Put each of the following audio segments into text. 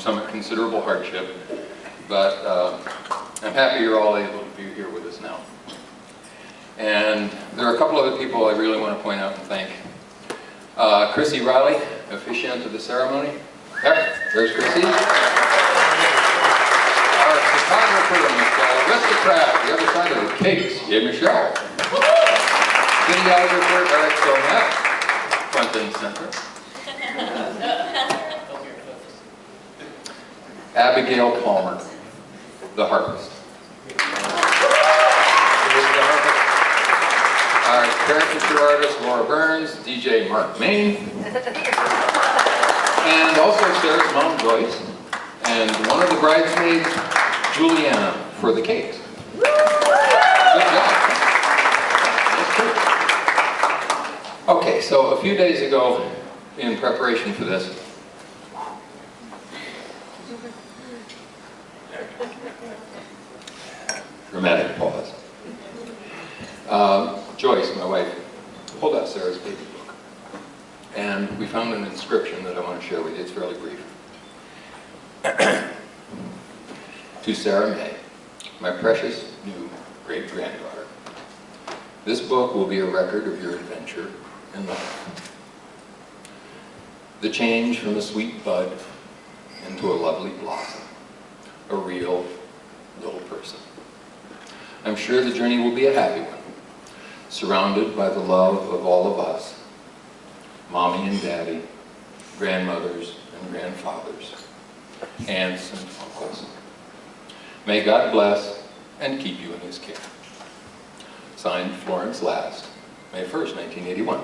some considerable hardship, but I'm happy you're all able to be here with us now. And there are a couple other people I really want to point out and thank. Chrissy Riley, officiant of the ceremony. There's Chrissy. Our photographer and aristocrat, the other side of the cakes, Gabe Michelle. Videographer Eric Cornett, front and center. Abigail Palmer, the harpist. Our caricature artist Laura Burns, DJ Mark Main, and also Sarah's mom Joyce, and one of the bridesmaids, Juliana, for the cakes. Good job. Okay, so a few days ago, in preparation for this, dramatic pause. Joyce, my wife, pulled out Sarah's baby book, and we found an inscription that I want to share with you. It's fairly brief. To Sarah May, my precious new great-granddaughter, this book will be a record of your adventure in life. The change from a sweet bud into a lovely blossom, a real little person. I'm sure the journey will be a happy one, surrounded by the love of all of us, mommy and daddy, grandmothers and grandfathers, aunts and uncles. May God bless and keep you in his care. Signed, Florence Last, May 1st, 1981.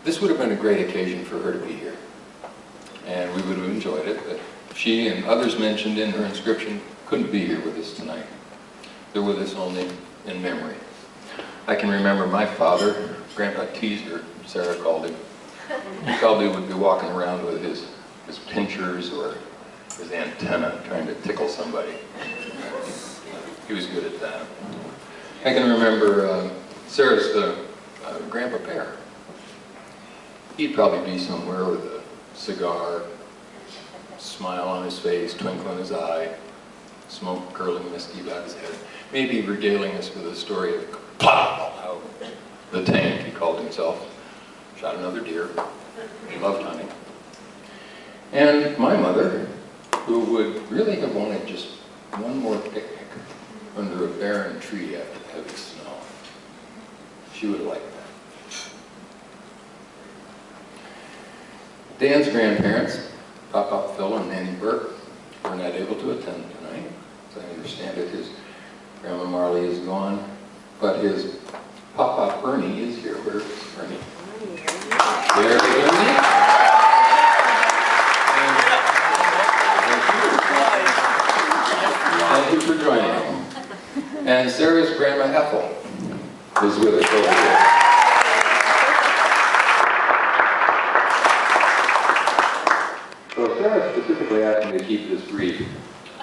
This would have been a great occasion for her to be here, and we would have enjoyed it, but she and others mentioned in her inscription couldn't be here with us tonight. They're with us only in memory. I can remember my father, Grandpa Teaser, Sarah called him. He probably would be walking around with his pinchers or his antenna trying to tickle somebody. He was good at that. I can remember Sarah's Grandpa Pear. He'd probably be somewhere with a cigar, smile on his face, twinkle in his eye, smoke curling misty about his head, maybe regaling us with a story of how the tank, he called himself, shot another deer. He loved hunting. And my mother, who would really have wanted just one more picnic under a barren tree after heavy snow. She would have liked that. Dan's grandparents, Papa Phil and Nanny Burke, were not able to attend tonight. As I understand it, his Grandma Marley is gone, but his Papa Ernie is here. Where's Ernie? There's Ernie. Thank you for joining. And Sarah's Grandma Ethel is with us over here. So Sarah specifically asked me to keep this brief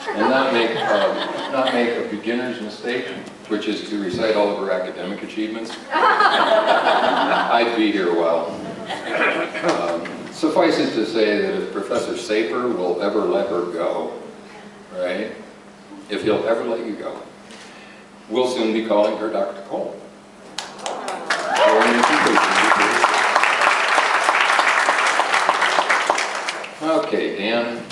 and not make a beginner's mistake, which is to recite all of her academic achievements. I'd be here a while. Suffice it to say that if Professor Saper will ever let her go, right? If he'll ever let you go, we'll soon be calling her Dr. Cole. Okay, Dan,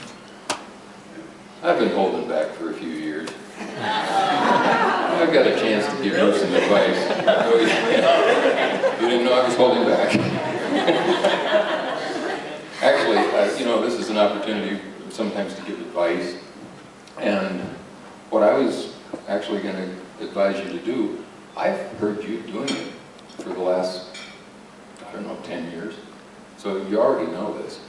I've been holding back for a few years. I've got a chance to give you some advice. Oh, yeah. You didn't know I was holding back. Actually, you know, this is an opportunity sometimes to give advice. And what I was actually going to advise you to do, I've heard you doing it for the last, I don't know, 10 years. So you already know this.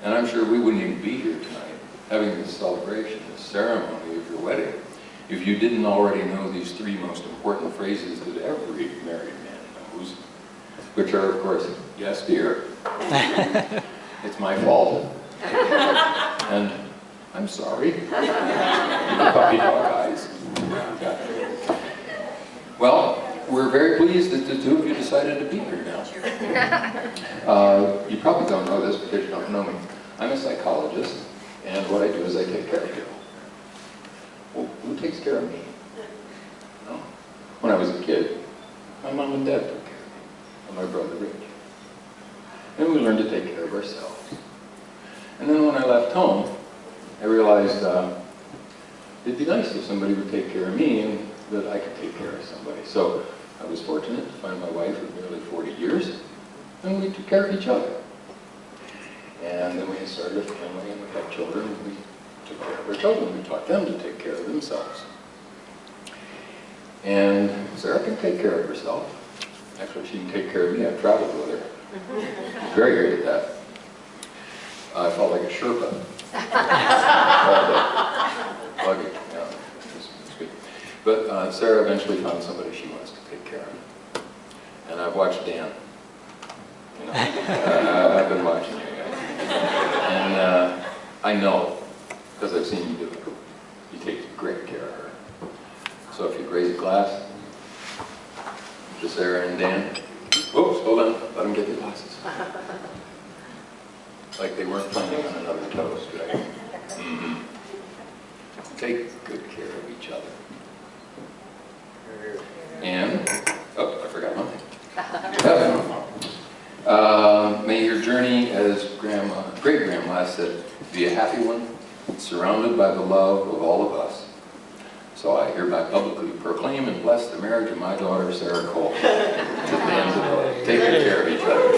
And I'm sure we wouldn't even be here tonight having this celebration, this ceremony of your wedding, if you didn't already know these three most important phrases that every married man knows, which are, of course, yes, dear, it's my fault, and I'm sorry, puppy dog eyes. Well, we're very pleased that the two of you decided to be here now. You probably don't know this because you don't know me. I'm a psychologist, and what I do is I take care of people. Well, who takes care of me? No. When I was a kid, my mom and dad took care of me, and my brother Rich. And we learned to take care of ourselves. And then when I left home, I realized it'd be nice if somebody would take care of me and that I could take care of somebody. So I was fortunate to find my wife of nearly 40 years, and we took care of each other. And then we started a family, and we had children, and we took care of our children. We taught them to take care of themselves. And Sarah can take care of herself. Actually, she can take care of me. I've traveled with her. She's very great at that. I felt like a Sherpa. Luggage, yeah, it's good. But Sarah eventually found somebody she wants to take care of. And I've watched Dan. You know, I've been watching you guys. And I know, because I've seen you do it, you take great care of her. So if you'd raise a glass to Sarah and Dan. Whoops, hold on, let them get their glasses. Like they weren't planning on another toast, right? Mm-hmm. Take good care of each other. And, oh, I forgot mine. May your journey as great-grandma said, be a happy one, surrounded by the love of all of us. So I hereby publicly proclaim and bless the marriage of my daughter, Sarah Cole. To the ends of the earth. Take good care of each other.